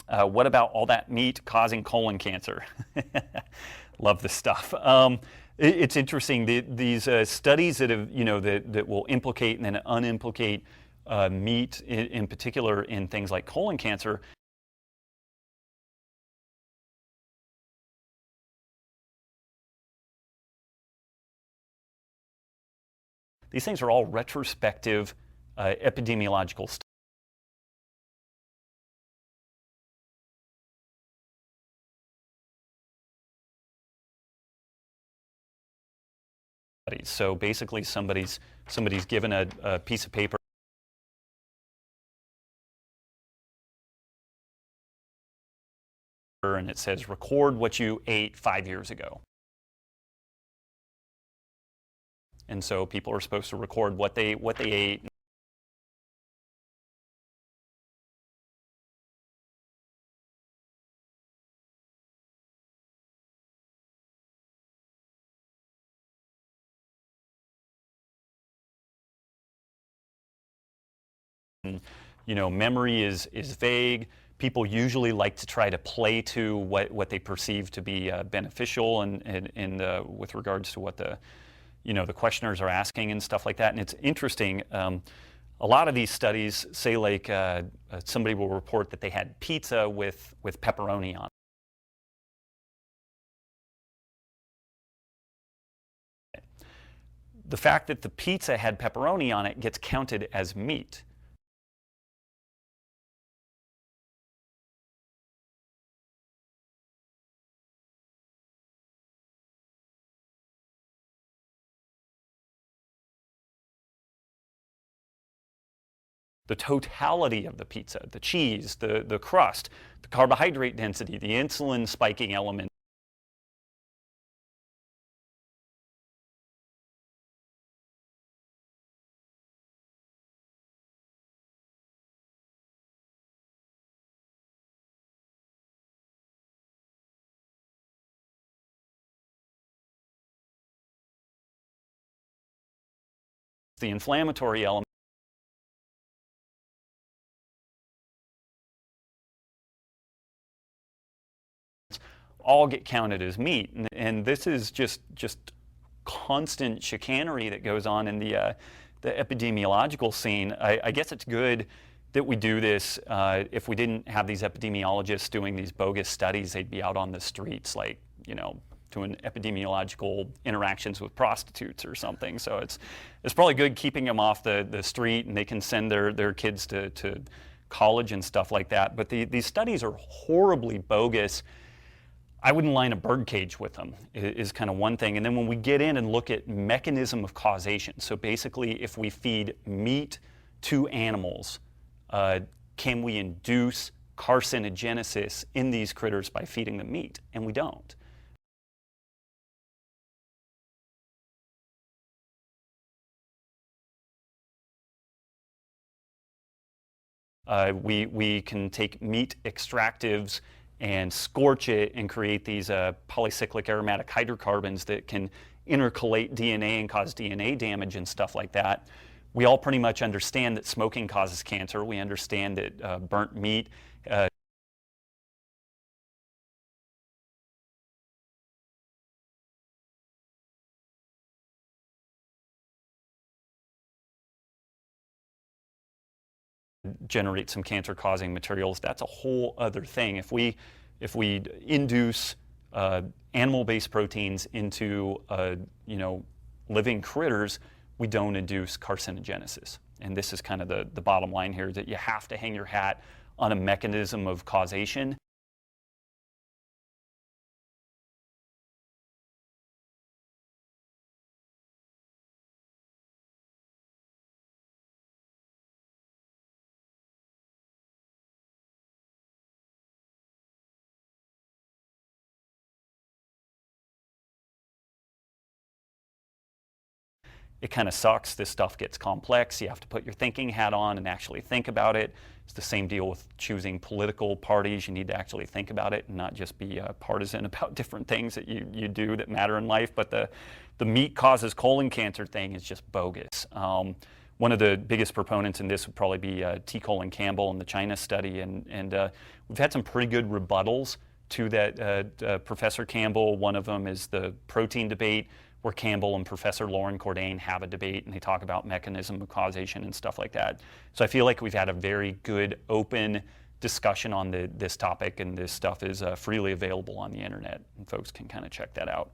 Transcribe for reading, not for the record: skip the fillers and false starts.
What about all that meat causing colon cancer? Love this stuff. It's interesting, these studies that have, that will implicate and then unimplicate meat, in particular in things like colon cancer. These things are all retrospective epidemiological studies. So basically somebody's given a piece of paper and it says record what you ate 5 years ago. And so people are supposed to record what they ate. Memory is vague. People usually like to try to play to what they perceive to be beneficial and with regards to what the questioners are asking and stuff like that. And it's interesting. A lot of these studies say, like, somebody will report that they had pizza with pepperoni on it. The fact that the pizza had pepperoni on it gets counted as meat. The totality of the pizza, the cheese, the crust, the carbohydrate density, the insulin spiking element. The inflammatory element. All get counted as meat, and this is just constant chicanery that goes on in the epidemiological scene. I guess it's good that we do this. If we didn't have these epidemiologists doing these bogus studies, they'd be out on the streets, like, doing epidemiological interactions with prostitutes or something. So it's probably good keeping them off the street, and they can send their kids to college and stuff like that. But these studies are horribly bogus. I wouldn't line a bird cage with them, is kind of one thing. And then when we get in and look at mechanism of causation, so basically if we feed meat to animals, can we induce carcinogenesis in these critters by feeding them meat? And we don't. We can take meat extractives and scorch it and create these polycyclic aromatic hydrocarbons that can intercalate DNA and cause DNA damage and stuff like that. We all pretty much understand that smoking causes cancer. We understand that burnt meat generate some cancer-causing materials. That's a whole other thing. If we induce animal-based proteins into living critters, we don't induce carcinogenesis. And this is kind of the bottom line here, that you have to hang your hat on a mechanism of causation. It kind of sucks. This stuff gets complex. You have to put your thinking hat on and actually think about it. It's the same deal with choosing political parties. You need to actually think about it and not just be partisan about different things that you do that matter in life. But the meat causes colon cancer thing is just bogus. one of the biggest proponents in this would probably be T. Colin Campbell in the China study, and we've had some pretty good rebuttals to that. Professor Campbell, one of them is the protein debate, where Campbell and Professor Lauren Cordain have a debate, and they talk about mechanism of causation and stuff like that. So I feel like we've had a very good, open discussion on this topic, and this stuff is freely available on the internet, and folks can kind of check that out.